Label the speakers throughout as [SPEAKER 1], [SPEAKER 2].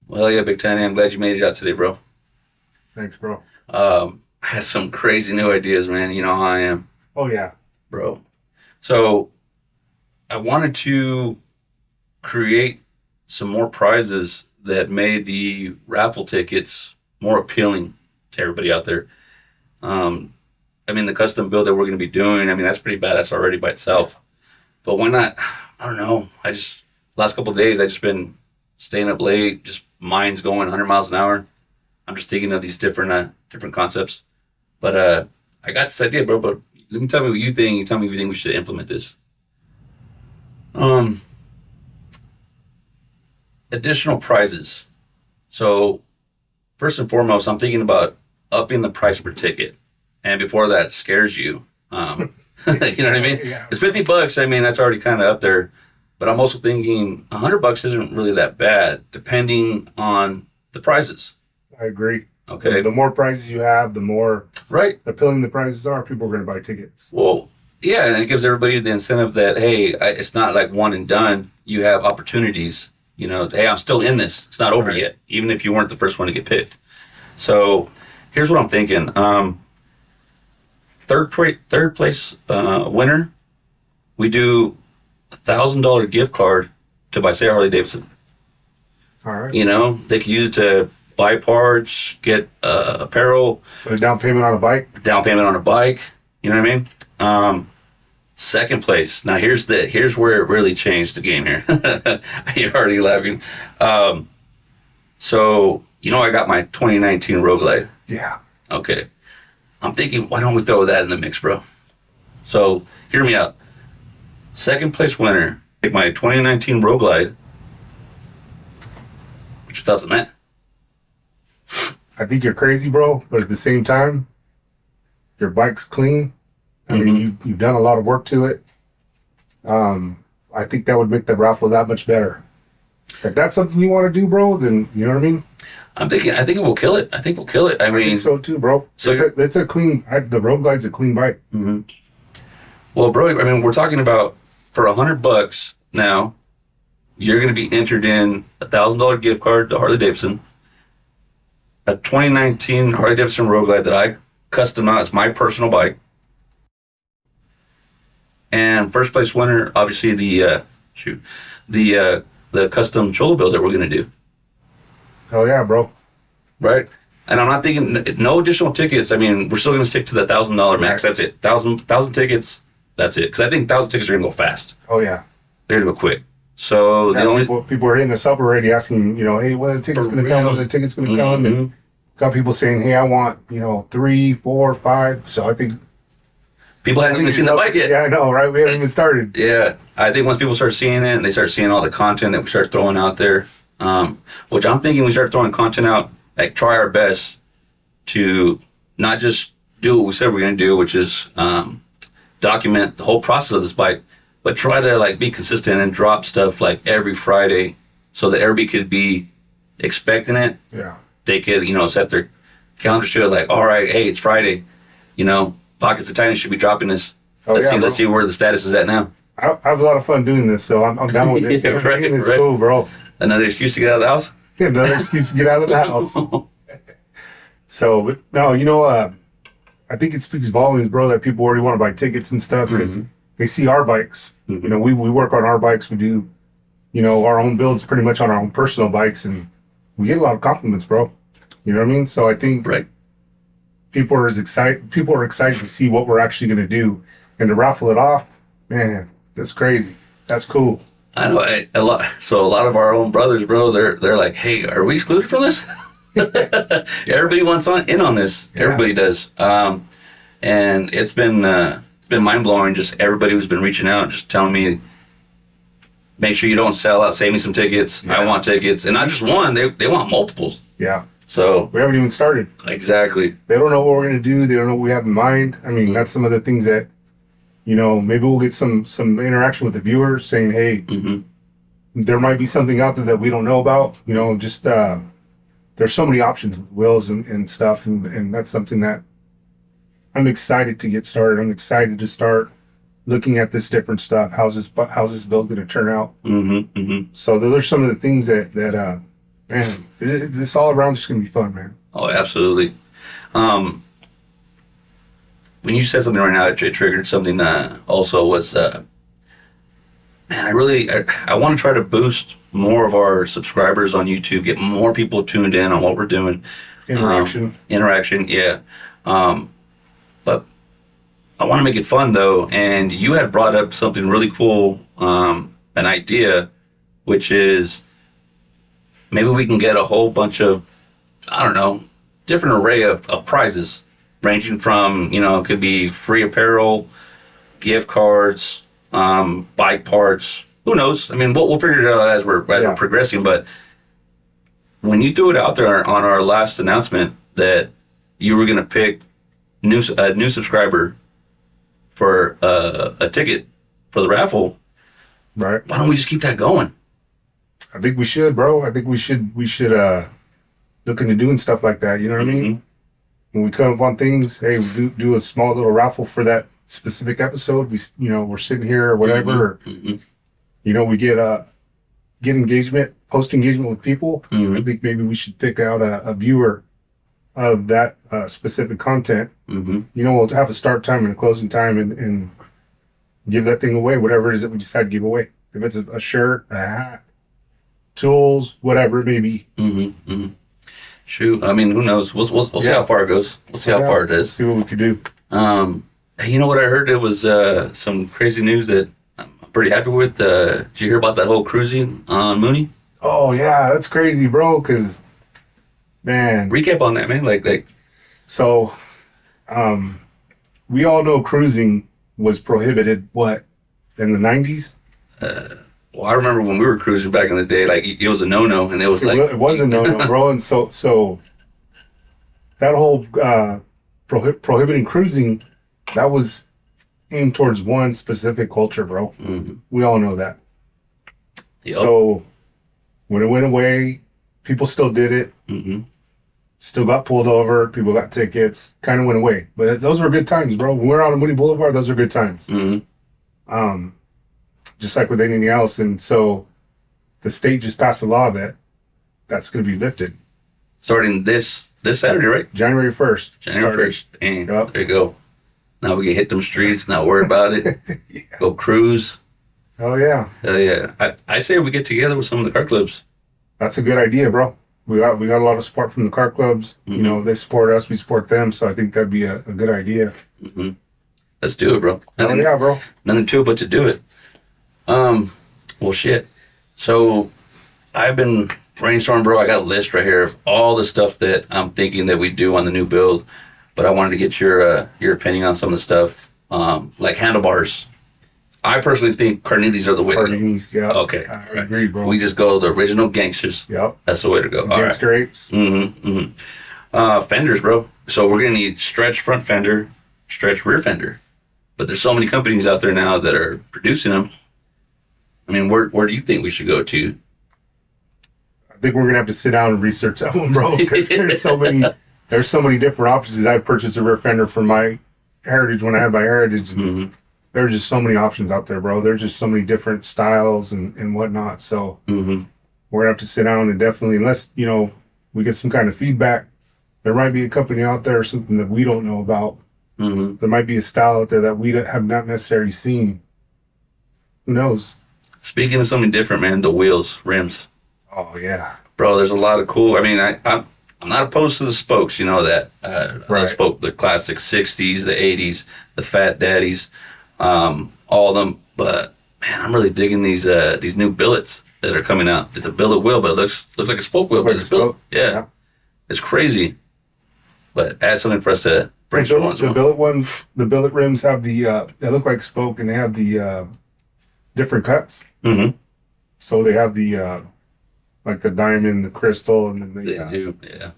[SPEAKER 1] Well, yeah, Big Tiny, I'm glad you made it out today, bro.
[SPEAKER 2] Thanks, bro.
[SPEAKER 1] I had some crazy new ideas, man. You know how I am,
[SPEAKER 2] Oh yeah.
[SPEAKER 1] bro. So I wanted to create some more prizes that made the raffle tickets more appealing to everybody out there. Um, I mean, the custom build that we're going to be doing, I mean, that's pretty badass already by itself. But why not? I don't know. Last couple of days, I just been staying up late, just mind's going 100 miles an hour. I'm just thinking of these different concepts. But I got this idea, bro. But let me tell me what you think. You tell me if you think we should implement this. Um, Additional prizes. So first and foremost, I'm thinking about upping the price per ticket. And before that scares you, you know what I mean?
[SPEAKER 2] Yeah.
[SPEAKER 1] It's $50. I mean, that's already kind of up there. But I'm also thinking $100 isn't really that bad, depending on the prizes.
[SPEAKER 2] I agree.
[SPEAKER 1] Okay,
[SPEAKER 2] The more prizes you have, the more
[SPEAKER 1] right?
[SPEAKER 2] appealing the prizes are. People are going to buy tickets.
[SPEAKER 1] Well, yeah, and it gives everybody the incentive that hey, it's not like one and done. You have opportunities. You know, hey, I'm still in this. It's not over
[SPEAKER 2] Right.
[SPEAKER 1] yet, even if you weren't the first one to get picked. So, here's what I'm thinking. Third place winner, we do $1,000 gift card to buy say Harley Davidson.
[SPEAKER 2] All right.
[SPEAKER 1] You know, they could use it to buy parts, get apparel,
[SPEAKER 2] Put a down payment on a bike.
[SPEAKER 1] down payment on a bike. You know what I mean? Second place. Now here's where it really changed the game here. You're already laughing. So you know I got my 2019 Road Glide.
[SPEAKER 2] Yeah.
[SPEAKER 1] Okay. I'm thinking, why don't we throw that in the mix, bro? So hear me out. Second place winner, take my 2019 Road Glide. What's your thoughts on that?
[SPEAKER 2] I think you're crazy, bro. But at the same time, your bike's clean. I mean, you've done a lot of work to it. I think that would make the raffle that much better. If that's something you want to do, bro, then you know what I mean.
[SPEAKER 1] I think it will kill it. I think we'll kill it. I
[SPEAKER 2] I
[SPEAKER 1] mean,
[SPEAKER 2] think so too, bro.
[SPEAKER 1] so
[SPEAKER 2] It's a clean. The Road Glide's a clean bike.
[SPEAKER 1] well, bro, I mean, we're talking about for $100 now, you're going to be entered in $1,000 gift card to Harley Davidson, a 2019 Harley Davidson Road Glide that I customized my personal bike, and first place winner, obviously the custom cholo build that we're going to do,
[SPEAKER 2] Hell yeah, bro.
[SPEAKER 1] right? And I'm not thinking no additional tickets. I mean, we're still going to stick to the $1,000 max. That's it. Thousand tickets. That's it. Because I think 1,000 tickets are going to go fast.
[SPEAKER 2] Oh yeah.
[SPEAKER 1] They're going to go quick. So
[SPEAKER 2] Yeah,
[SPEAKER 1] the only
[SPEAKER 2] people are hitting us up already asking, hey, when the ticket's
[SPEAKER 1] For
[SPEAKER 2] going to come,
[SPEAKER 1] real.
[SPEAKER 2] when the ticket's going to come, and got people saying, hey, I want, 3, 4, 5. So I think
[SPEAKER 1] people haven't even seen the bike yet.
[SPEAKER 2] Yeah, I know, right? We haven't even started.
[SPEAKER 1] Yeah, I think once people start seeing it and they start seeing all the content that we start throwing out there, which I'm thinking we start throwing content out, like try our best to not just do what we said we're going to do, which is document the whole process of this bike, but try to like be consistent and drop stuff like every Friday so that everybody could be expecting it.
[SPEAKER 2] Yeah.
[SPEAKER 1] They could, set their calendars to it like, all right, hey, it's Friday, Pockets of Tiny should be dropping this.
[SPEAKER 2] Oh, yeah, bro.
[SPEAKER 1] Let's see where the status is at now.
[SPEAKER 2] I have a lot of fun doing this, so I'm down with it.
[SPEAKER 1] Yeah, right,
[SPEAKER 2] It's
[SPEAKER 1] right.
[SPEAKER 2] cool, bro.
[SPEAKER 1] Another excuse to get out of the house?
[SPEAKER 2] Another excuse to get out of the house. So, but no, I think it speaks volumes, bro, that people already want to buy tickets and stuff because they see our bikes. We work on our bikes. We do, our own builds pretty much on our own personal bikes, and we get a lot of compliments, bro. You know what I mean? So I think
[SPEAKER 1] Right.
[SPEAKER 2] people are excited to see what we're actually going to do, and to raffle it off, man, that's crazy. That's cool.
[SPEAKER 1] I know a lot. So a lot of our own brothers, bro, they're like, hey, are we excluded from this? Everybody wants in on this.
[SPEAKER 2] Yeah.
[SPEAKER 1] Everybody does. And it's been mind blowing. Just everybody who's been reaching out, just telling me, make sure you don't sell out. Save me some tickets.
[SPEAKER 2] Yeah.
[SPEAKER 1] I want tickets, and not just one. They want multiples.
[SPEAKER 2] Yeah,
[SPEAKER 1] So
[SPEAKER 2] we haven't even started.
[SPEAKER 1] exactly.
[SPEAKER 2] They don't know what we're going to do. They don't know what we have in mind. I mean, that's some of the things that, maybe we'll get some interaction with the viewers saying, hey, there might be something out there that we don't know about. There's so many options with wheels and stuff, and that's something that I'm excited to get started. I'm excited to start looking at this different stuff. How's this build going to turn out? So those are some of the things that Man, this all around just gonna be fun, man.
[SPEAKER 1] Oh, absolutely. Um, when you said something right now, it triggered something. Also, was man, I want to try to boost more of our subscribers on YouTube, get more people tuned in on what we're doing. Interaction, yeah. But I want to make it fun though, and you had brought up something really cool, an idea, which is maybe we can get a whole bunch of, I don't know, different array of prizes, ranging from, it could be free apparel, gift cards, bike parts. Who knows? I mean, we'll figure it out as we're progressing. But when you threw it out there on our last announcement that you were going to pick a new subscriber for a ticket for the raffle,
[SPEAKER 2] right?
[SPEAKER 1] Why don't we just keep that going?
[SPEAKER 2] I think we should, bro. I think we should look into doing stuff like that. You know what I mean? When we come up on things, hey, we do a small little raffle for that specific episode. We're sitting here or whatever. We get engagement, post engagement with people. I think maybe we should pick out a viewer of that specific content. We'll have a start time and a closing time and give that thing away, whatever it is that we decide to give away. If it's a shirt, a hat, tools, whatever it may be.
[SPEAKER 1] Shoot, I mean, who knows? We'll see how far it goes. We'll see how far it is.
[SPEAKER 2] See what we could do.
[SPEAKER 1] Hey, you know what I heard? It was some crazy news that I'm pretty happy with. Did you hear about that whole cruising on Mooney?
[SPEAKER 2] Oh yeah, that's crazy, bro. Because man,
[SPEAKER 1] recap on that, man. Like.
[SPEAKER 2] So, we all know cruising was prohibited. What in the 90s?
[SPEAKER 1] Well, I remember when we were cruising back in the day, like it was a no-no, and it was
[SPEAKER 2] it was a no-no, bro. And so that whole prohibiting cruising, that was aimed towards one specific culture, bro. We all know that.
[SPEAKER 1] Yep.
[SPEAKER 2] So when it went away, people still did it. Still got pulled over. People got tickets. Kind of went away, but those were good times, bro. When we were on Mooney Boulevard, those were good times. Just like with anything else. And so the state just passed a law that's going to be lifted.
[SPEAKER 1] Starting this Saturday, right?
[SPEAKER 2] January 1st.
[SPEAKER 1] January 1st. And there you go. Now we can hit them streets, not worry about it. Go cruise.
[SPEAKER 2] Oh, yeah.
[SPEAKER 1] Hell yeah. I say we get together with some of the car clubs.
[SPEAKER 2] That's a good idea, bro. We got a lot of support from the car clubs. They support us, we support them. So I think that'd be a good idea.
[SPEAKER 1] Let's do it, bro.
[SPEAKER 2] Yeah, bro.
[SPEAKER 1] Nothing to it but to do it. Well, shit. So I've been brainstorming, bro. I got a list right here of all the stuff that I'm thinking that we do on the new build, but I wanted to get your opinion on some of the stuff, like handlebars. I personally think Carneli's are the way to go.
[SPEAKER 2] Carneli's, yeah.
[SPEAKER 1] Okay.
[SPEAKER 2] I agree, bro.
[SPEAKER 1] We just go the original gangsters.
[SPEAKER 2] Yep.
[SPEAKER 1] That's the way to go.
[SPEAKER 2] Gangster apes.
[SPEAKER 1] Fenders, bro. So we're going to need stretch front fender, stretch rear fender. But there's so many companies out there now that are producing them. I mean, where do you think we should go to?
[SPEAKER 2] I think we're going to have to sit down and research that one, bro. Because there's so many different options. I purchased a rear fender for my Heritage when I had my Heritage. There's just so many options out there, bro. There's just so many different styles and whatnot. So we're going to have to sit down and definitely, unless, we get some kind of feedback, there might be a company out there or something that we don't know about. There might be a style out there that we have not necessarily seen. Who knows? Speaking
[SPEAKER 1] of something different, man, the wheels, rims.
[SPEAKER 2] Oh, yeah.
[SPEAKER 1] Bro, there's a lot of cool, I mean, I'm not opposed to the spokes, you know that.
[SPEAKER 2] Right.
[SPEAKER 1] The classic 60s, the 80s, the Fat Daddies. All of them, but man, I'm really digging these new billets that are coming out. It's a billet wheel, but it looks like a spoke wheel, but it's built. Yeah, it's crazy. But add something for us to brainstorm on.
[SPEAKER 2] The billet ones, the billet rims have they look like spoke, and they have the different cuts. So they have the like the diamond, the crystal, and then they
[SPEAKER 1] do. Yeah.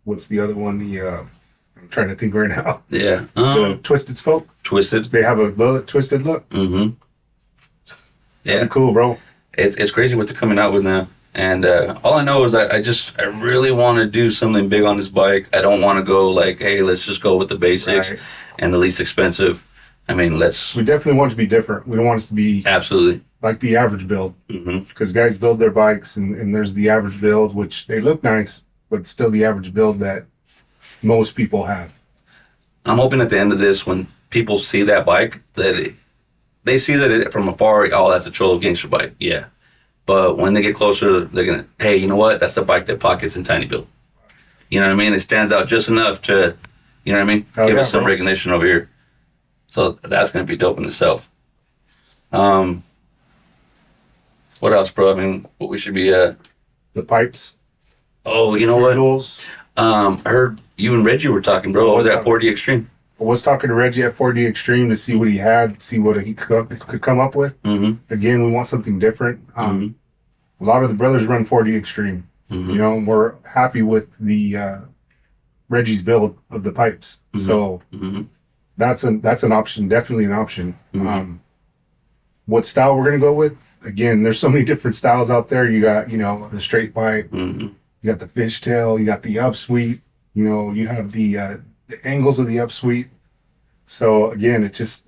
[SPEAKER 2] What's the other one? I'm trying to think right now.
[SPEAKER 1] Yeah.
[SPEAKER 2] The twisted spoke.
[SPEAKER 1] Twisted.
[SPEAKER 2] They have a bullet twisted look.
[SPEAKER 1] Yeah.
[SPEAKER 2] That'd be cool, bro.
[SPEAKER 1] It's crazy what they're coming out with now. And all I know is I really want to do something big on this bike. I don't want to go like, hey, let's just go with the basics and the least expensive. I mean,
[SPEAKER 2] we definitely want it to be different. We don't want it to be
[SPEAKER 1] absolutely
[SPEAKER 2] like the average build,
[SPEAKER 1] Mm-hmm.
[SPEAKER 2] because guys build their bikes, and there's the average build, which they look nice, but it's still the average build that most people have.
[SPEAKER 1] I'm hoping at the end of this, when people see that bike, they see that from afar. Oh, that's a Cholo gangster bike. Yeah. But when they get closer, they're gonna, hey, you know what? That's the bike that Pockets and Tiny built. You know what I mean? It stands out just enough to, you know what I mean?
[SPEAKER 2] Oh,
[SPEAKER 1] Give
[SPEAKER 2] yeah,
[SPEAKER 1] us some
[SPEAKER 2] bro.
[SPEAKER 1] recognition over here. So that's gonna be dope in itself. What else, bro? I mean, what we should be.
[SPEAKER 2] The pipes,
[SPEAKER 1] Oh, you know what?
[SPEAKER 2] duals.
[SPEAKER 1] I heard you and Reggie were talking, bro. I was at 4D Extreme.
[SPEAKER 2] I was talking to Reggie at 4D Extreme to see what he had, see what he could come up with.
[SPEAKER 1] Mm-hmm.
[SPEAKER 2] Again, we want something different. A lot of the brothers run 4D Extreme.
[SPEAKER 1] Mm-hmm.
[SPEAKER 2] You know, we're happy with the Reggie's build of the pipes.
[SPEAKER 1] Mm-hmm.
[SPEAKER 2] So
[SPEAKER 1] Mm-hmm.
[SPEAKER 2] that's an option, definitely an option.
[SPEAKER 1] Mm-hmm.
[SPEAKER 2] What style we're gonna go with? Again, there's so many different styles out there. You got, you know, the straight pipe,
[SPEAKER 1] Mm-hmm.
[SPEAKER 2] you got the fishtail, you got the upsweep, you know, you have the angles of the upsweep. So again, it just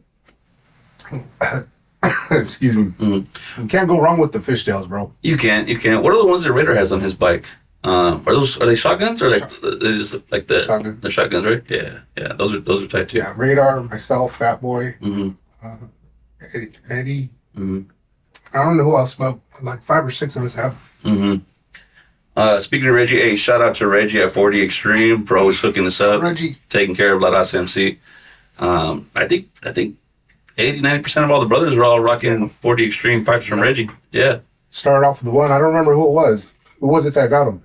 [SPEAKER 2] excuse me.
[SPEAKER 1] Mm-hmm.
[SPEAKER 2] You can't go wrong with the fishtails, bro.
[SPEAKER 1] You can't. What are the ones that Raider has on his bike? Are they shotguns or like they just like the
[SPEAKER 2] Shotgun.
[SPEAKER 1] the shotguns, right? Yeah. Those are tight too.
[SPEAKER 2] Yeah, Radar, myself, Fat Boy,
[SPEAKER 1] Mm-hmm.
[SPEAKER 2] Eddie.
[SPEAKER 1] Mm-hmm.
[SPEAKER 2] I don't know who else, but like 5 or 6 of us have.
[SPEAKER 1] Mm-hmm. Speaking of Reggie, hey, shout out to Reggie at 4D Extreme for always hooking us up,
[SPEAKER 2] Reggie.
[SPEAKER 1] taking care of La MC. I think 80-90% of all the brothers are all rocking 4D Extreme pipes from Reggie. Yeah.
[SPEAKER 2] Started off with the one. I don't remember who it was. Who was it that got him?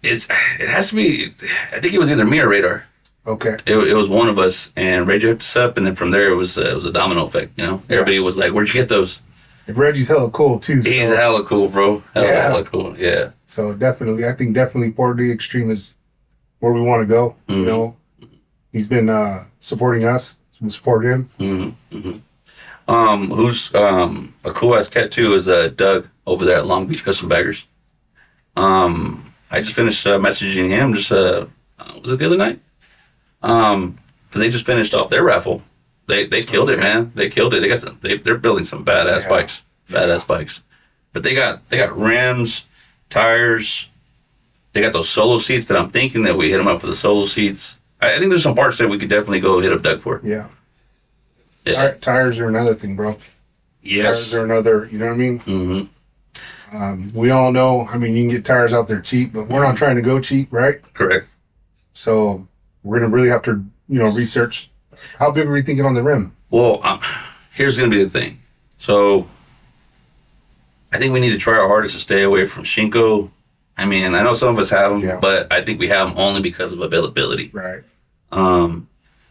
[SPEAKER 1] It has to be, I think it was either me or Radar.
[SPEAKER 2] Okay.
[SPEAKER 1] It was one of us, and Reggie hooked us up, and then from there it was a domino effect. You know, everybody was like, "Where'd you get those?"
[SPEAKER 2] And Reggie's hella cool too.
[SPEAKER 1] He's
[SPEAKER 2] so,
[SPEAKER 1] hella cool, bro. Hella cool. Yeah.
[SPEAKER 2] so definitely, I think definitely 4D Extreme is where we want to go.
[SPEAKER 1] Mm-hmm.
[SPEAKER 2] You know, he's been supporting us. So we support him.
[SPEAKER 1] Mm-hmm. Mm-hmm. Who's a cool ass cat too is Doug over there at Long Beach Custom Baggers. I just finished messaging him. Just was it the other night? Because they just finished off their raffle. They killed it, man. They killed it. They got they're building some badass bikes. Badass bikes. But they got rims, tires. They got those solo seats that I'm thinking that we hit them up for the solo seats. I think there's some parts that we could definitely go hit up Doug for.
[SPEAKER 2] Yeah.
[SPEAKER 1] Yeah.
[SPEAKER 2] Tires are another thing, bro.
[SPEAKER 1] Yes.
[SPEAKER 2] Tires are another. You know what I mean?
[SPEAKER 1] Mm-hmm.
[SPEAKER 2] We all know. I mean, you can get tires out there cheap, but we're not trying to go cheap, right?
[SPEAKER 1] Correct.
[SPEAKER 2] So we're gonna really have to, you know, research. How big are we thinking on the rim?
[SPEAKER 1] Well, here's going to be the thing. So, I think we need to try our hardest to stay away from Shinko. I mean, I know some of us have them, but I think we have them only because of availability.
[SPEAKER 2] Right.
[SPEAKER 1] I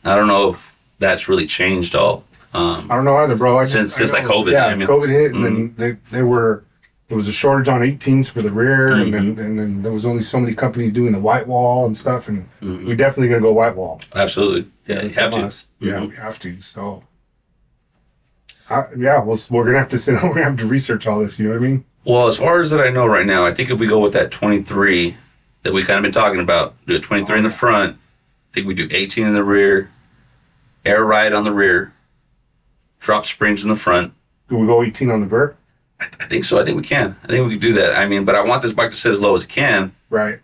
[SPEAKER 1] don't know if that's really changed all.
[SPEAKER 2] I don't know either, bro.
[SPEAKER 1] Since like COVID.
[SPEAKER 2] Yeah,
[SPEAKER 1] I mean,
[SPEAKER 2] COVID hit, and then there was a shortage on 18s for the rear, and then there was only so many companies doing the white wall and stuff, and we definitely gonna go white wall.
[SPEAKER 1] Absolutely. Yeah, you have to.
[SPEAKER 2] Yeah, we have to. So, we're gonna have to sit down. We're gonna have to research all this. You know what I mean?
[SPEAKER 1] Well, as far as that I know right now, I think if we go with that 23 that we kind of been talking about, do a 23 in the front. I think we do 18 in the rear, air ride on the rear, drop springs in the front.
[SPEAKER 2] Do we go 18 on the vert?
[SPEAKER 1] I think so. I think we can. I think we can do that. I mean, but I want this bike to sit as low as it can.
[SPEAKER 2] Right.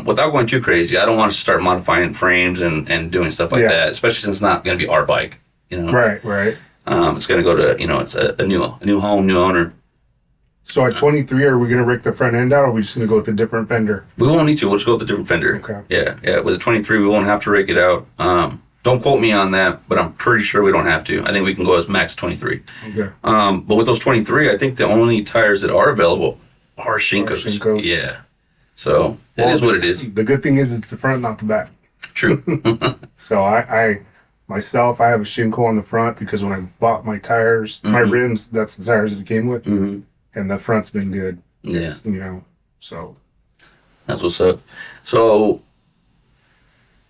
[SPEAKER 1] Without going too crazy. I don't want to start modifying frames and doing stuff like that, especially since it's not going to be our bike. You know.
[SPEAKER 2] Right.
[SPEAKER 1] It's going to go to, you know, it's a new home, new owner.
[SPEAKER 2] So at 23, are we going to rake the front end out, or are we just going to go with a different fender?
[SPEAKER 1] We won't need to. We'll just go with a different fender.
[SPEAKER 2] Okay.
[SPEAKER 1] Yeah. With a 23, we won't have to rake it out. Don't quote me on that, but I'm pretty sure we don't have to. I think we can go as max 23.
[SPEAKER 2] Okay.
[SPEAKER 1] But with those 23, I think the only tires that are available are Shinkos. Yeah. So it is what it is.
[SPEAKER 2] The good thing is it's the front, not the back.
[SPEAKER 1] True.
[SPEAKER 2] So I myself, I have a Shinko on the front because when I bought my tires, my rims, that's the tires that it came with, and the front's been good.
[SPEAKER 1] Yeah.
[SPEAKER 2] It's, you know, so
[SPEAKER 1] that's what's up. So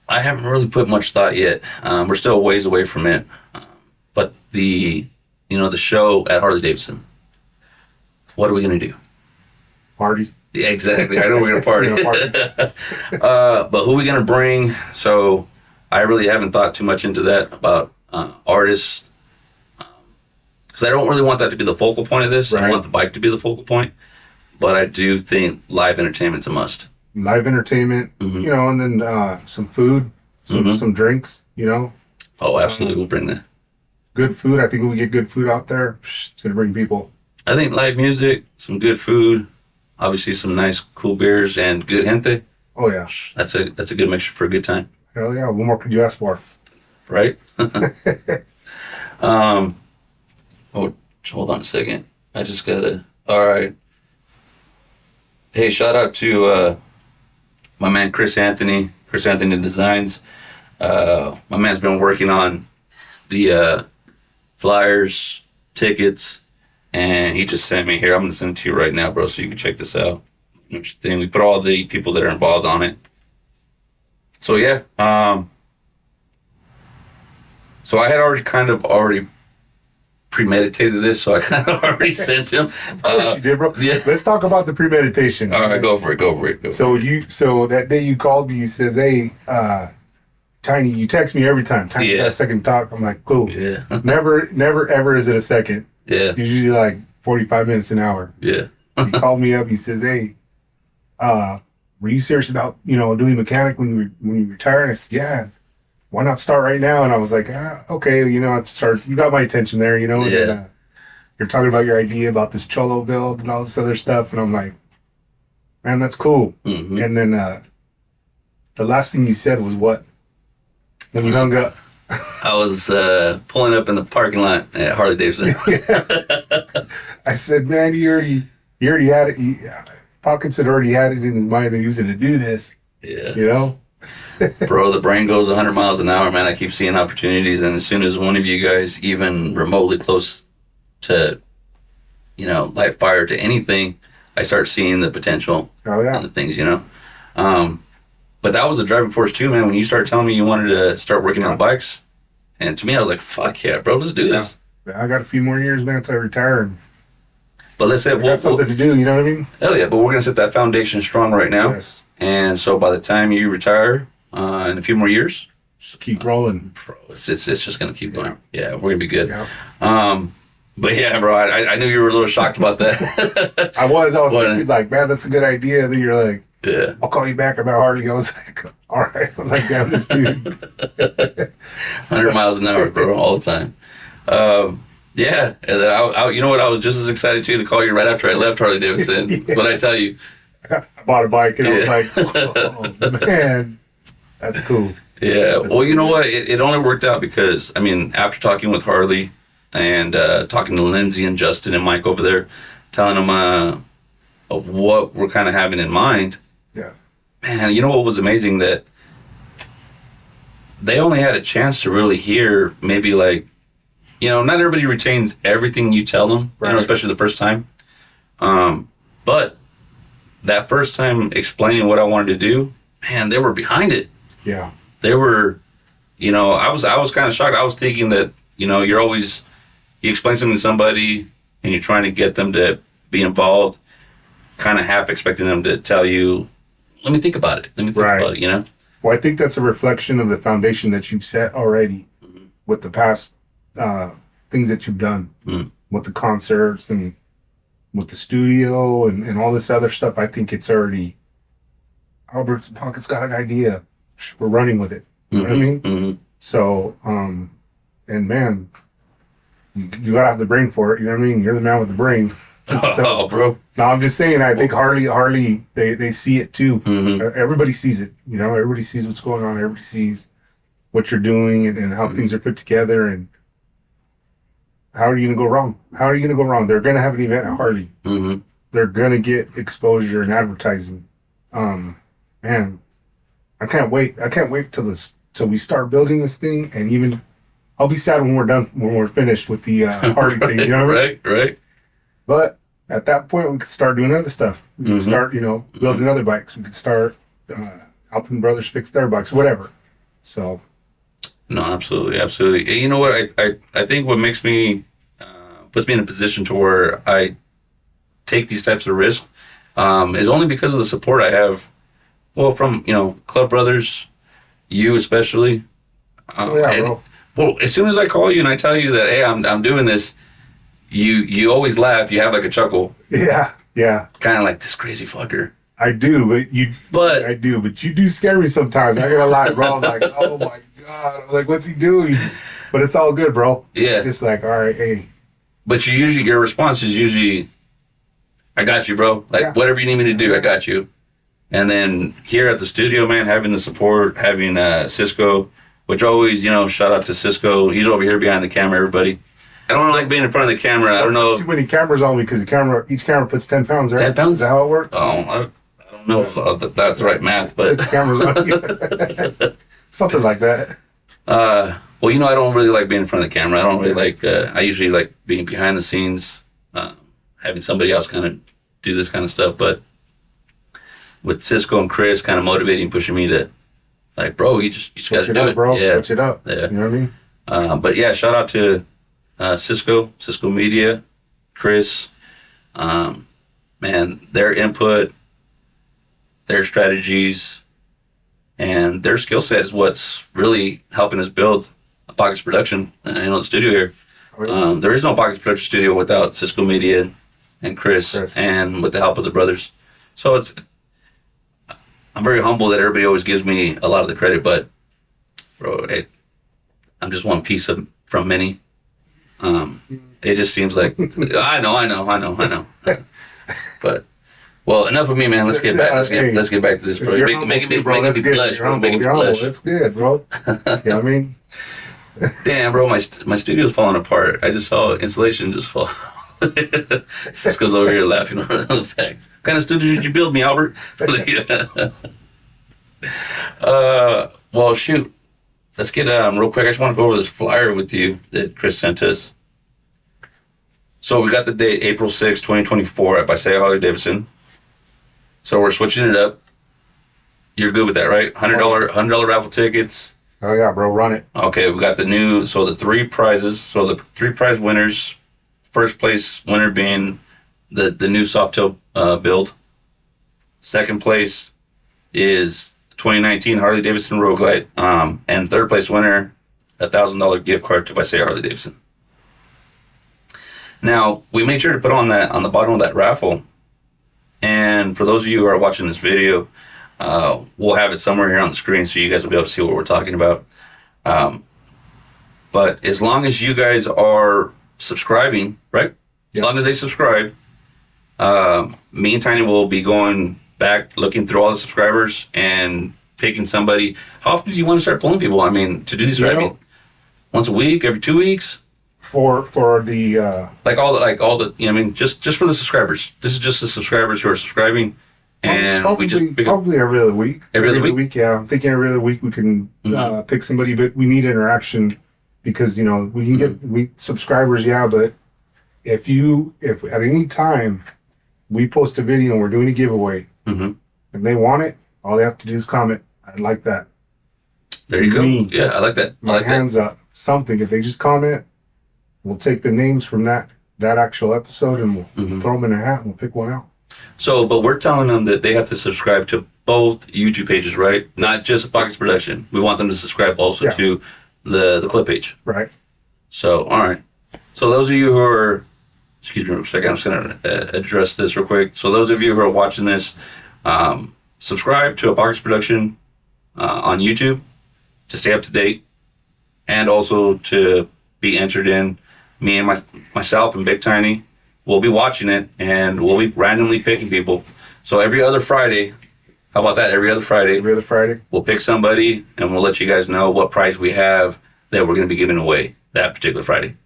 [SPEAKER 1] I haven't really put much thought yet. We're still a ways away from it. But the show at Harley Davidson, what are we going to do?
[SPEAKER 2] Party.
[SPEAKER 1] Yeah, exactly. I know we're going to party. But who are we going to bring? So I really haven't thought too much into that about artists. because I don't really want that to be the focal point of this.
[SPEAKER 2] Right.
[SPEAKER 1] I want the bike to be the focal point, but I do think live entertainment's a must.
[SPEAKER 2] Live entertainment,
[SPEAKER 1] Mm-hmm.
[SPEAKER 2] you know, and then some food, some drinks, you know.
[SPEAKER 1] Oh, absolutely, we'll bring that.
[SPEAKER 2] Good food. I think we get good food out there. It's gonna bring people.
[SPEAKER 1] I think live music, some good food, obviously some nice, cool beers, and good gente.
[SPEAKER 2] Oh yeah.
[SPEAKER 1] That's a good mixture for a good time,
[SPEAKER 2] Hell yeah. What more could you ask for?
[SPEAKER 1] right? Oh, hold on a second. I just gotta. All right. Hey, shout out to my man Chris Anthony Designs. My man's been working on the flyers, tickets, and he just sent me here. I'm gonna send it to you right now, bro, so you can check this out. Interesting. We put all the people that are involved on it. So yeah, so I had already premeditated this, so I kind of already sent him.
[SPEAKER 2] Of course you did, bro.
[SPEAKER 1] Yeah.
[SPEAKER 2] Let's talk about the premeditation.
[SPEAKER 1] All right, go for it.
[SPEAKER 2] So that day you called me, you says, "Hey, Tiny," you text me every time. Tiny,
[SPEAKER 1] Yeah.
[SPEAKER 2] got a second talk. I'm like, cool.
[SPEAKER 1] Yeah.
[SPEAKER 2] Never, ever is it a second.
[SPEAKER 1] Yeah.
[SPEAKER 2] It's usually like 45 minutes an hour.
[SPEAKER 1] Yeah.
[SPEAKER 2] He called me up. He says, "Hey, were you serious about doing mechanic when you retire?" And I said, "Yeah. Why not start right now?" And I was like, "Okay, I start. You got my attention there,
[SPEAKER 1] Yeah.
[SPEAKER 2] And then, you're talking about your idea about this cholo build and all this other stuff, and I'm like, man, that's cool."
[SPEAKER 1] Mm-hmm.
[SPEAKER 2] And then the last thing you said was what? When you hung up.
[SPEAKER 1] I was pulling up in the parking lot at Harley Davidson.
[SPEAKER 2] I said, "Man, you already had it. Pockets had already had it in his mind and he was going to do this."
[SPEAKER 1] Yeah. Bro, the brain goes 100 miles an hour, man. I keep seeing opportunities, and as soon as one of you guys even remotely close to, light fire to anything, I start seeing the potential
[SPEAKER 2] Oh yeah.
[SPEAKER 1] and the things, But that was the driving force too, man. When you started telling me you wanted to start working on bikes, and to me, I was like, "Fuck yeah, bro, let's do this."
[SPEAKER 2] I got a few more years, man, until I retire. And
[SPEAKER 1] But let's say
[SPEAKER 2] I got something to do, you know what I mean?
[SPEAKER 1] hell yeah, but we're gonna set that foundation strong right now.
[SPEAKER 2] Yes.
[SPEAKER 1] And so by the time you retire, in a few more years,
[SPEAKER 2] Just keep rolling.
[SPEAKER 1] bro, it's just gonna keep going. Yeah, we're gonna be good.
[SPEAKER 2] Yeah.
[SPEAKER 1] But yeah, bro, I knew you were a little shocked about that.
[SPEAKER 2] I was
[SPEAKER 1] What?
[SPEAKER 2] thinking like, man, that's a good idea. And then you're like,
[SPEAKER 1] Yeah.
[SPEAKER 2] "I'll call you back about Harley." I was like, all right. I'm like, damn, this dude.
[SPEAKER 1] 100 miles an hour, bro, all the time. Yeah, and then you know what? I was just as excited too to call you right after I left Harley Davidson.
[SPEAKER 2] Yeah.
[SPEAKER 1] But I tell you,
[SPEAKER 2] I bought a bike and I was
[SPEAKER 1] Yeah.
[SPEAKER 2] like, oh, man, that's cool.
[SPEAKER 1] yeah. Well, you know what? It only worked out because, after talking with Harley and talking to Lindsay and Justin and Mike over there, telling them of what we're kind of having in mind.
[SPEAKER 2] Yeah.
[SPEAKER 1] Man, you know what was amazing? That they only had a chance to really hear maybe not everybody retains everything you tell them,
[SPEAKER 2] Right.
[SPEAKER 1] especially the first time. But that first time explaining what I wanted to do, man, they were behind it.
[SPEAKER 2] Yeah.
[SPEAKER 1] They were, I was kind of shocked. I was thinking that, you explain something to somebody and you're trying to get them to be involved, kind of half expecting them to tell you, let me think about it.
[SPEAKER 2] Right.
[SPEAKER 1] About it,
[SPEAKER 2] Well, I think that's a reflection of the foundation that you've set already with the past things that you've done with the concerts and with the studio and all this other stuff. I think it's already, Albert's Pocket's got an idea. We're running with it. You know what I mean?
[SPEAKER 1] Mm-hmm.
[SPEAKER 2] So, and man, you gotta have the brain for it. You know what I mean? You're the man with the brain.
[SPEAKER 1] Oh, bro.
[SPEAKER 2] No, I'm just saying, I think Harley, they see it too.
[SPEAKER 1] Mm-hmm.
[SPEAKER 2] Everybody sees it. Everybody sees what's going on. Everybody sees what you're doing and how things are put together. And how are you going to go wrong? How are you going to go wrong? They're going to have an event at Harley.
[SPEAKER 1] Mm-hmm.
[SPEAKER 2] They're going to get exposure and advertising. Man, I can't wait. I can't wait till we start building this thing. And even I'll be sad when we're finished with the Harley thing. You know what I mean?
[SPEAKER 1] Right.
[SPEAKER 2] But at that point, we could start doing other stuff. We could start, building other bikes. We could start helping brothers fix their bikes, whatever. So.
[SPEAKER 1] No, absolutely. And you know what? I think what makes me, puts me in a position to where I take these types of risks is only because of the support I have. Well, from, club brothers, you especially.
[SPEAKER 2] Bro.
[SPEAKER 1] Well, as soon as I call you and I tell you that, hey, I'm doing this, you always laugh. You have like a chuckle.
[SPEAKER 2] Yeah, yeah.
[SPEAKER 1] Kind of like this crazy fucker.
[SPEAKER 2] I do, but you do scare me sometimes. I gotta lie, bro. I'm like, oh my god, I'm like, what's he doing? But it's all good, bro.
[SPEAKER 1] Yeah.
[SPEAKER 2] Just like, all right, hey.
[SPEAKER 1] But your response is usually, I got you, bro. Like, whatever you need me to do, I got you. And then here at the studio, man, having the support, having Cisco, which always, shout out to Cisco. He's over here behind the camera, everybody. I don't like being in front of the camera. I don't know.
[SPEAKER 2] Too many cameras on me because each camera puts 10 pounds, right?
[SPEAKER 1] 10 pounds?
[SPEAKER 2] Is that how it works?
[SPEAKER 1] Oh, I don't know if that's the right math, but.
[SPEAKER 2] 6 cameras on you. Something like that.
[SPEAKER 1] Well, I don't really like being in front of the camera. I don't really like, I usually like being behind the scenes, having somebody else kind of do this kind of stuff. But with Cisco and Chris kind of motivating, pushing me to, like, bro, you just got to do it.
[SPEAKER 2] Bro.
[SPEAKER 1] Yeah.
[SPEAKER 2] Switch it up.
[SPEAKER 1] Yeah.
[SPEAKER 2] You know what I mean?
[SPEAKER 1] But yeah, shout out to Cisco Media, Chris. Man, their input, their strategies, and their skill set is what's really helping us build a Pockets production, the studio here. There is no Pockets production studio without Cisco Media and Chris, and with the help of the brothers. So I'm very humble that everybody always gives me a lot of the credit, but bro, I'm just one piece from many. It just seems like I know. But well, enough of me, man. Let's get back. Let's get back to this, bro. You're making me blush, bro. Making me blush.
[SPEAKER 2] That's good, bro. You know what I mean?
[SPEAKER 1] Damn, bro, my studio's falling apart. I just saw insulation just fall. Cisco's over here laughing over the fact. What kind of studio did you build me, Albert? Well, shoot. Let's get real quick. I just want to go over this flyer with you that Chris sent us. So we got the date April 6, 2024 at Harley Davidson. So we're switching it up. You're good with that, right? $100 raffle tickets.
[SPEAKER 2] Oh yeah, bro, run it.
[SPEAKER 1] Okay, we got the 3 prizes. So the 3 prize winners. First place winner being the new Softail build. Second place is 2019 Harley Davidson Road Glide. And third place winner, $1,000 gift card to Harley Davidson. Now, we made sure to put on the bottom of that raffle. And for those of you who are watching this video, we'll have it somewhere here on the screen so you guys will be able to see what we're talking about. But as long as you guys are subscribing, right? As long as they subscribe, me and Tiny will be going back, looking through all the subscribers and picking somebody. How often do you want to start pulling people? I mean, to do these, right? I mean, once a week, every 2 weeks?
[SPEAKER 2] For the
[SPEAKER 1] just for the subscribers. This is just the subscribers who are subscribing, and
[SPEAKER 2] probably every other week.
[SPEAKER 1] Every other week,
[SPEAKER 2] yeah. I'm thinking every other week we can pick somebody, but we need interaction because we can get subscribers, but if at any time we post a video and we're doing a giveaway, and they want it, all they have to do is comment. I like that.
[SPEAKER 1] There you go. Yeah, I like that.
[SPEAKER 2] Hands up. Something. If they just comment, we'll take the names from that actual episode and we'll throw them in a hat and we'll pick one out.
[SPEAKER 1] So, but we're telling them that they have to subscribe to both YouTube pages, right? Yes. Not just Pockets Production. We want them to subscribe also to the clip page.
[SPEAKER 2] Right.
[SPEAKER 1] So, all right. So those of you who are, excuse me for a second, I'm just going to address this real quick. So those of you who are watching this, subscribe to a Pockets Production on YouTube to stay up to date and also to be entered in. Me and myself and Big Tiny will be watching it, and we'll be randomly picking people. So every other Friday, how about that? Every other Friday, we'll pick somebody, and we'll let you guys know what prize we have that we're going to be giving away that particular Friday.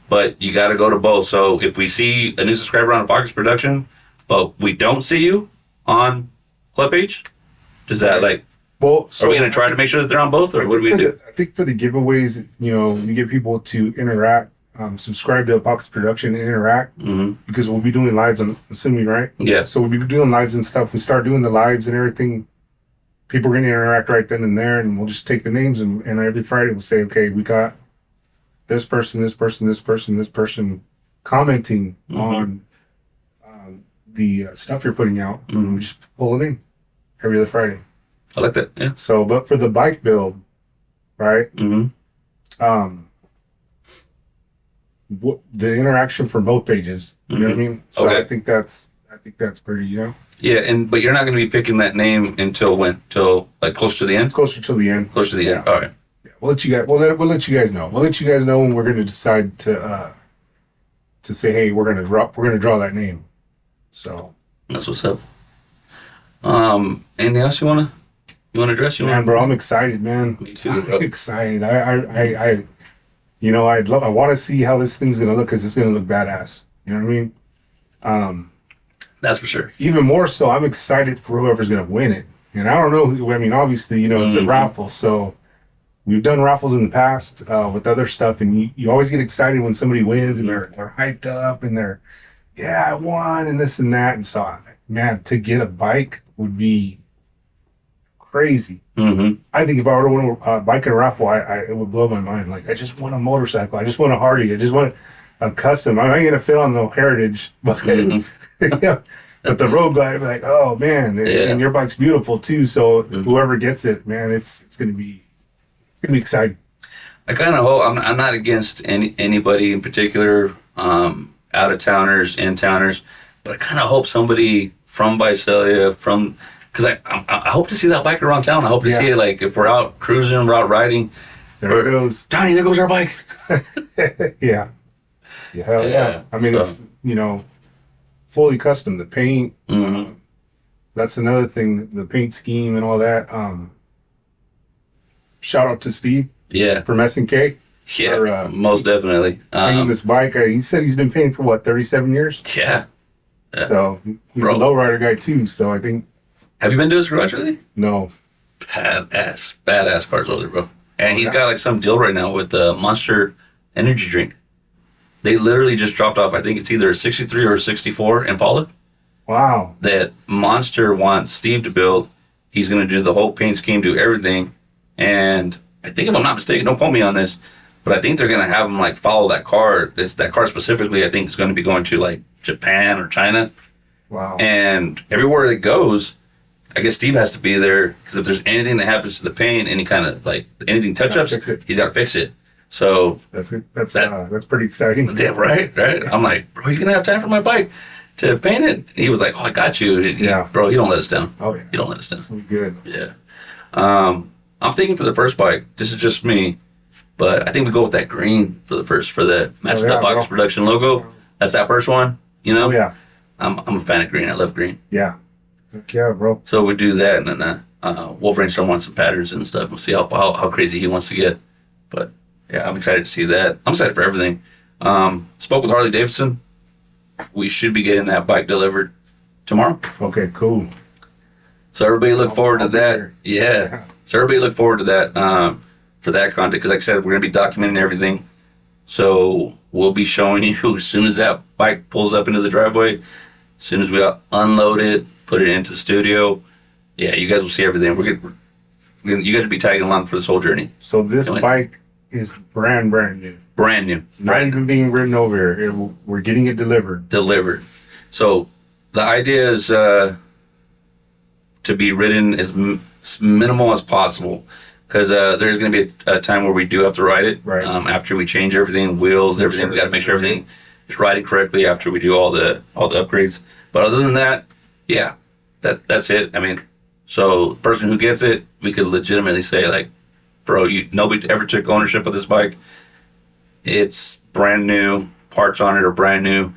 [SPEAKER 1] But you got to go to both. So if we see a new subscriber on a Pockets Production, but we don't see you on Club Page, does that are we going to try to make sure that they're on both, or what do we do?
[SPEAKER 2] I think for the giveaways, you get people to interact. Subscribe to a Pockets Production and interact because we'll be doing lives, I'm assuming, right?
[SPEAKER 1] Yeah.
[SPEAKER 2] So we'll be doing lives and stuff. We start doing the lives and everything. People are going to interact right then and there, and we'll just take the names and every Friday we'll say, okay, we got this person commenting on the stuff you're putting out. And we just pull it in every other Friday.
[SPEAKER 1] I like that. Yeah.
[SPEAKER 2] So, but for the bike build, right? the interaction from both pages. You know what I mean? So
[SPEAKER 1] Okay.
[SPEAKER 2] I think that's pretty, you know,
[SPEAKER 1] Yeah, but you're not going to be picking that name until when? Till like close to the end?
[SPEAKER 2] closer to the end.
[SPEAKER 1] Close to the end. All right.
[SPEAKER 2] Yeah, we'll let you guys. We'll let you guys know. We'll let you guys know when we're going to decide to say, hey, we're gonna draw that name. So
[SPEAKER 1] That's what's up. Anything else you wanna address?
[SPEAKER 2] man, bro, I'm excited, man.
[SPEAKER 1] Me too, bro.
[SPEAKER 2] I'm excited. I you know, I want to see how this thing's gonna look because it's gonna look badass. You know what I mean?
[SPEAKER 1] That's for sure.
[SPEAKER 2] Even more so, I'm excited for whoever's gonna win it. And I don't know who. I mean, obviously, you know, it's a raffle, so we've done raffles in the past with other stuff, and you always get excited when somebody wins and they're hyped up and they're, yeah, I won and this and that. And so, man, to get a bike would be crazy.
[SPEAKER 1] Mm-hmm.
[SPEAKER 2] I think if I were to win a bike in a raffle, it would blow my mind. Like, I just want a motorcycle. I just want a Harley. I just want a custom. I ain't gonna fit on the Heritage, but yeah. But the road glide, I'd be like, oh man, and your bike's beautiful too. So whoever gets it, man, it's gonna be exciting.
[SPEAKER 1] I kind of hope I'm not against anybody in particular, out of towners, in towners, but I kind of hope somebody from Visalia, because I hope to see that bike around town. I hope to see it, like if we're out cruising, we're out riding.
[SPEAKER 2] There it goes.
[SPEAKER 1] Donnie, there goes our bike.
[SPEAKER 2] Yeah. Hell yeah. I mean, it's, you know, fully custom. The paint. That's another thing. The paint scheme and all that. Shout out to Steve.
[SPEAKER 1] Yeah.
[SPEAKER 2] From S&K.
[SPEAKER 1] Yeah.
[SPEAKER 2] For,
[SPEAKER 1] most definitely.
[SPEAKER 2] Painting this bike. He said he's been painting for what, 37 years?
[SPEAKER 1] Yeah.
[SPEAKER 2] So he's a lowrider guy too. So I think.
[SPEAKER 1] Have you been to his garage lately?
[SPEAKER 2] No.
[SPEAKER 1] Badass cars over there, bro. And he's got like some deal right now with the Monster energy drink. They literally just dropped off, I think it's either a 63 or a 64 Impala.
[SPEAKER 2] Wow.
[SPEAKER 1] That Monster wants Steve to build. He's going to do the whole paint scheme, do everything. And I think if I'm not mistaken, don't quote me on this, but I think they're going to have him like follow that car. That car specifically, I think is going to be going to like Japan or China.
[SPEAKER 2] Wow.
[SPEAKER 1] And everywhere it goes, I guess Steve has to be there because if there's anything that happens to the paint, any kind of like anything touch-ups, he's got to fix it. So
[SPEAKER 2] that's pretty exciting.
[SPEAKER 1] Yeah, right. I'm like, bro, you gonna have time for my bike to paint it? And he was like, oh, I got you. Bro, you don't let us down.
[SPEAKER 2] Oh yeah,
[SPEAKER 1] you don't let us down.
[SPEAKER 2] That's good.
[SPEAKER 1] Yeah. I'm thinking for the first bike. This is just me, but I think we go with that green for the match that box production logo. That's that first one. You know.
[SPEAKER 2] Oh yeah.
[SPEAKER 1] I'm a fan of green. I love green.
[SPEAKER 2] Yeah. Heck yeah, bro.
[SPEAKER 1] So we do that, and then we'll brainstorm on some patterns and stuff. We'll see how crazy he wants to get. But yeah, I'm excited to see that. I'm excited for everything. Spoke with Harley Davidson. We should be getting that bike delivered tomorrow.
[SPEAKER 2] Okay, cool.
[SPEAKER 1] So everybody look forward to that. Yeah. So everybody look forward to that for that content. Because like I said, we're going to be documenting everything. So we'll be showing you as soon as that bike pulls up into the driveway, as soon as we unload it, put it into the studio. Yeah, you guys will see everything. You guys will be tagging along for this whole journey.
[SPEAKER 2] So this bike is brand new.
[SPEAKER 1] Brand new.
[SPEAKER 2] Not even being ridden over here. We're getting it delivered.
[SPEAKER 1] So the idea is to be ridden as minimal as possible. Because there's going to be a time where we do have to ride it.
[SPEAKER 2] Right.
[SPEAKER 1] After we change everything, wheels, everything. We got to make sure everything is riding correctly after we do all the upgrades. But other than that, yeah, that's it. I mean, so the person who gets it, we could legitimately say like, bro, nobody ever took ownership of this bike. It's brand new. Parts on it are brand new.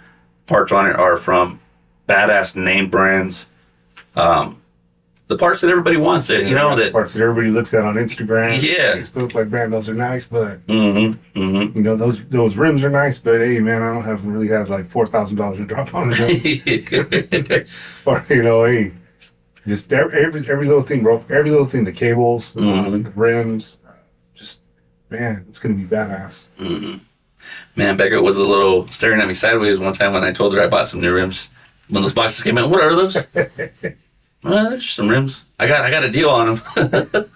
[SPEAKER 1] Parts on it are from badass name brands. The parts that everybody wants. The
[SPEAKER 2] parts that everybody looks at on Instagram.
[SPEAKER 1] Yeah.
[SPEAKER 2] Facebook, like, man, those are nice, but you know, those rims are nice, but hey, man, I don't really have like $4,000 to drop on it. Or you know, hey, just every little thing, bro. Every little thing, the cables, the rims, just man, it's gonna be badass.
[SPEAKER 1] Man, Becca was a little staring at me sideways one time when I told her I bought some new rims. When those boxes came in, what are those? Just some rims. I got a deal on them.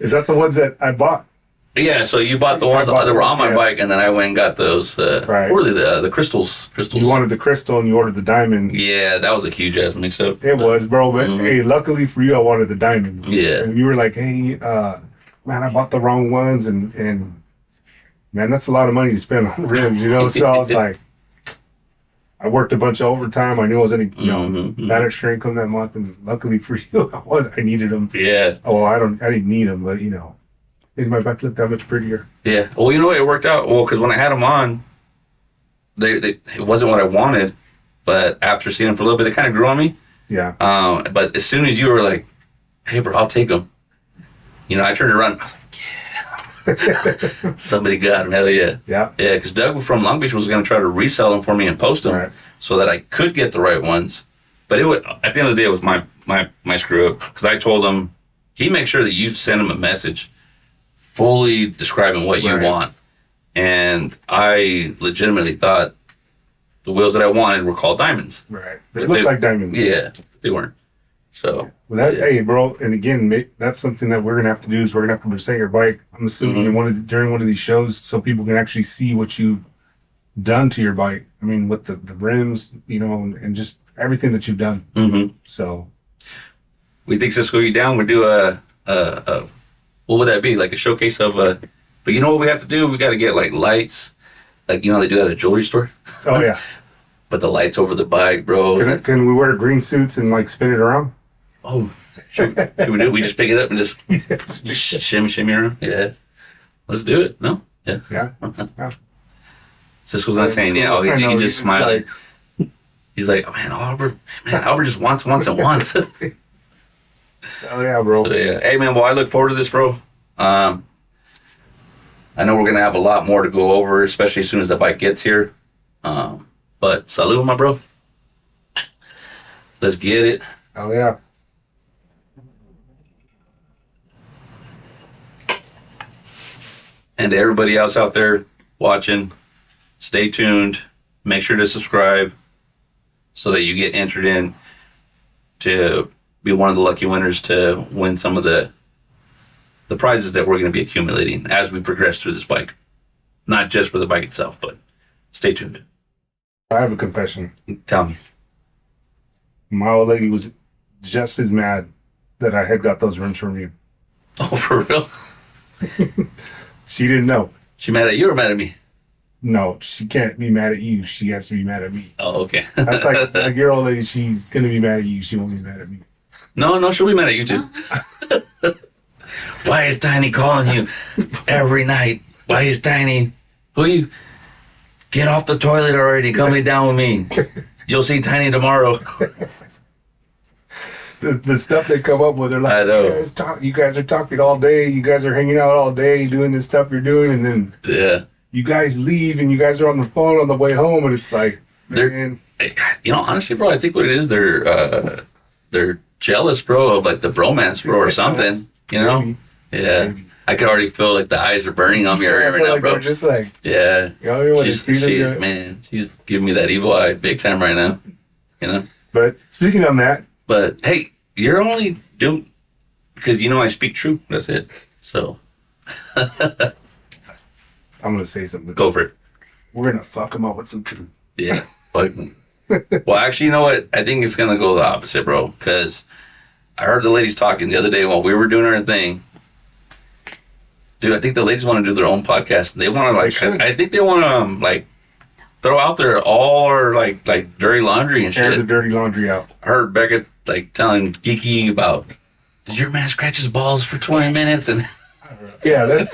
[SPEAKER 2] Is that the ones that I bought?
[SPEAKER 1] Yeah, so you bought the ones that were on my bike, and then I went and got those.
[SPEAKER 2] Right.
[SPEAKER 1] What were they? The crystals.
[SPEAKER 2] You wanted the crystal, and you ordered the diamond.
[SPEAKER 1] Yeah, that was a huge ass mix up.
[SPEAKER 2] It was, bro. But hey, luckily for you, I wanted the diamonds.
[SPEAKER 1] Yeah.
[SPEAKER 2] And you were like, hey, man, I bought the wrong ones, and man, that's a lot of money to spend on rims, you know? So I was like, I worked a bunch of overtime. I knew I was any, that extra income that month, and luckily for you, I needed them.
[SPEAKER 1] Yeah.
[SPEAKER 2] Oh, I didn't need them, but made my bike look that much prettier.
[SPEAKER 1] Yeah. Well, it worked out well because when I had them on, it wasn't what I wanted, but after seeing them for a little bit, they kind of grew on me.
[SPEAKER 2] Yeah.
[SPEAKER 1] But as soon as you were like, "Hey, bro, I'll take them," I turned around. I was like, "Yeah, somebody got them, hell yeah."
[SPEAKER 2] Yeah.
[SPEAKER 1] Yeah, because Doug from Long Beach was going to try to resell them for me and post them so that I could get the right ones. But at the end of the day, it was my screw up because I told him, he makes sure that you send him a message fully describing what you want. And I legitimately thought the wheels that I wanted were called diamonds.
[SPEAKER 2] Right. They look like diamonds.
[SPEAKER 1] Yeah, they weren't. So.
[SPEAKER 2] Well, hey, bro, and again, that's something that we're going to have to do is we're going to have to present your bike. I'm assuming during one of these shows so people can actually see what you've done to your bike. I mean, with the rims, and just everything that you've done. Mm-hmm. So.
[SPEAKER 1] We think Cisco you down. We do a what would that be? Like a showcase of but you know what we have to do? We got to get like lights. Like, they do that at a jewelry store.
[SPEAKER 2] Oh, yeah.
[SPEAKER 1] But the lights over the bike, bro.
[SPEAKER 2] Can we wear green suits and like spin it around?
[SPEAKER 1] Oh, should we just pick it up and just shimmy around? Yeah. Let's do it. No? Yeah.
[SPEAKER 2] Yeah.
[SPEAKER 1] Cisco's not saying yeah. Oh, he just smiling. He's like, oh, man, Albert just wants and wants.
[SPEAKER 2] Oh, yeah, bro.
[SPEAKER 1] So, yeah. Hey, man, well, I look forward to this, bro. I know we're going to have a lot more to go over, especially as soon as the bike gets here. But salute, my bro. Let's get it.
[SPEAKER 2] Oh, yeah.
[SPEAKER 1] And to everybody else out there watching, stay tuned. Make sure to subscribe so that you get entered in to be one of the lucky winners to win some of the prizes that we're going to be accumulating as we progress through this bike. Not just for the bike itself, but stay tuned.
[SPEAKER 2] I have a confession.
[SPEAKER 1] Tell me.
[SPEAKER 2] My old lady was just as mad that I had got those rims from you.
[SPEAKER 1] Oh, for real?
[SPEAKER 2] She didn't know.
[SPEAKER 1] She mad at you or mad at me?
[SPEAKER 2] No, she can't be mad at you. She has to be mad at me.
[SPEAKER 1] Oh, okay.
[SPEAKER 2] That's like your old lady. She's going to be mad at you. She won't be mad at me.
[SPEAKER 1] No, she'll be mad at you too. Why is Tiny calling you every night? Why is Tiny? Who you? Get off the toilet already. Come lay down with me. You'll see Tiny tomorrow.
[SPEAKER 2] The stuff they come up with, they're like,
[SPEAKER 1] I know.
[SPEAKER 2] You guys are talking all day. You guys are hanging out all day doing this stuff you're doing. And then you guys leave and you guys are on the phone on the way home. And it's like, man.
[SPEAKER 1] Honestly, bro, I think what it is, they're jealous, bro, of like the bromance, bro, or something.
[SPEAKER 2] Maybe.
[SPEAKER 1] Yeah.
[SPEAKER 2] Maybe.
[SPEAKER 1] I can already feel like the eyes are burning on me right now,
[SPEAKER 2] like
[SPEAKER 1] bro.
[SPEAKER 2] They're just like,
[SPEAKER 1] yeah.
[SPEAKER 2] Man,
[SPEAKER 1] she's giving me that evil eye big time right now.
[SPEAKER 2] But speaking on that.
[SPEAKER 1] But hey, you're only doing because I speak truth. That's it. So
[SPEAKER 2] I'm gonna say something.
[SPEAKER 1] Go for it.
[SPEAKER 2] We're gonna fuck them up with some truth.
[SPEAKER 1] Yeah. Well, actually, you know what? I think it's gonna go the opposite, bro. Because I heard the ladies talking the other day while we were doing our thing. Dude, I think the ladies want to do their own podcast. They want to I think they want to throw out there all our like dirty laundry and shit.
[SPEAKER 2] Air the dirty laundry out.
[SPEAKER 1] I heard Becca telling Geeky about, did your man scratch his balls for 20 minutes? And
[SPEAKER 2] bro. I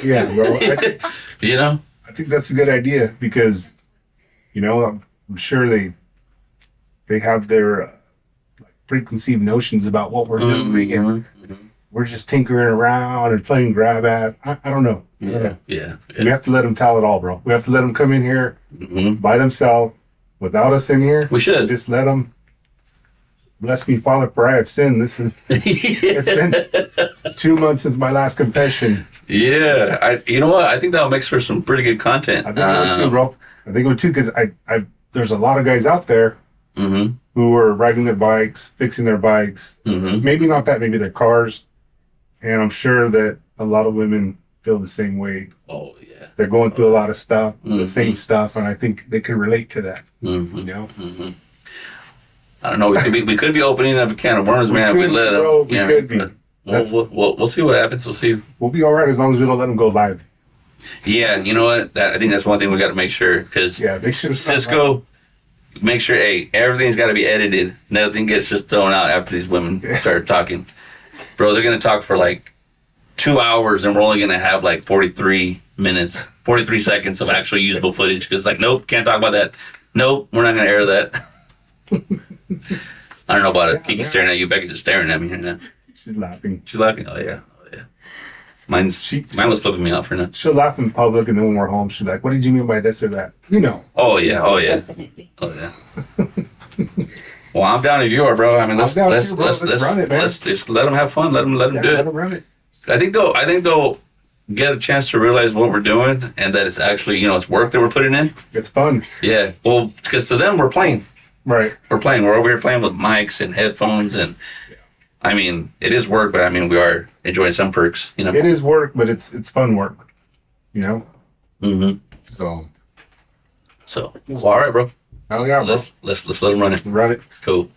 [SPEAKER 2] think that's a good idea because, I'm sure they have their preconceived notions about what we're doing and we're just tinkering around and playing grab ass. I don't know.
[SPEAKER 1] Yeah.
[SPEAKER 2] We have to let them tell it all, bro. We have to let them come in here by themselves without us in here.
[SPEAKER 1] We should.
[SPEAKER 2] Just let them. Bless me, Father, for I have sinned. It's been 2 months since my last confession.
[SPEAKER 1] Yeah. You know what? I think that'll make for some pretty good content.
[SPEAKER 2] I think it would too, bro. I think it would too because there's a lot of guys out there who are riding their bikes, fixing their bikes. Maybe not that, maybe their cars. And I'm sure that a lot of women feel the same way.
[SPEAKER 1] Oh, yeah.
[SPEAKER 2] They're going through a lot of stuff, the same stuff, and I think they can relate to that.
[SPEAKER 1] I don't know. We could be opening up a can of worms, man. We let them.
[SPEAKER 2] We could be.
[SPEAKER 1] We'll see what happens. We'll see.
[SPEAKER 2] We'll be all right as long as we don't let them go live.
[SPEAKER 1] Yeah, you know what? I think that's one thing we got to make sure, because
[SPEAKER 2] Yeah, they should have
[SPEAKER 1] Cisco, make sure, hey, everything's got to be edited. Nothing gets just thrown out after these women start talking. Bro, they're going to talk for like 2 hours and we're only going to have like 43 seconds of actual usable footage. Because, like, nope, can't talk about that. Nope, we're not going to air that. I don't know about it. Kiki's staring at you. Becky's just staring at me right now.
[SPEAKER 2] She's laughing.
[SPEAKER 1] She's laughing? Oh, yeah. Oh, yeah. Mine was flipping me off for now.
[SPEAKER 2] She'll laugh in public, and then when we're home, she's like, "What did you mean by this or that?" You know.
[SPEAKER 1] Oh yeah, oh yeah,
[SPEAKER 3] Definitely.
[SPEAKER 1] oh yeah. Well, I'm down if you are, bro. I mean, let's
[SPEAKER 2] run it, man.
[SPEAKER 1] let's just let them have fun. Let them do
[SPEAKER 2] Let
[SPEAKER 1] it.
[SPEAKER 2] them run it.
[SPEAKER 1] I think they'll get a chance to realize what we're doing and that it's actually, it's work that we're putting in.
[SPEAKER 2] It's fun.
[SPEAKER 1] Yeah. Well, because to them we're playing.
[SPEAKER 2] Right.
[SPEAKER 1] We're playing. We're over here playing with mics and headphones, and I mean, it is work, but I mean, we are enjoying some perks.
[SPEAKER 2] It is work, but it's fun work.
[SPEAKER 1] Mm-hmm.
[SPEAKER 2] So.
[SPEAKER 1] Well, all right, bro.
[SPEAKER 2] Hell yeah, bro.
[SPEAKER 1] Let's let them run it.
[SPEAKER 2] Run it.
[SPEAKER 1] Cool.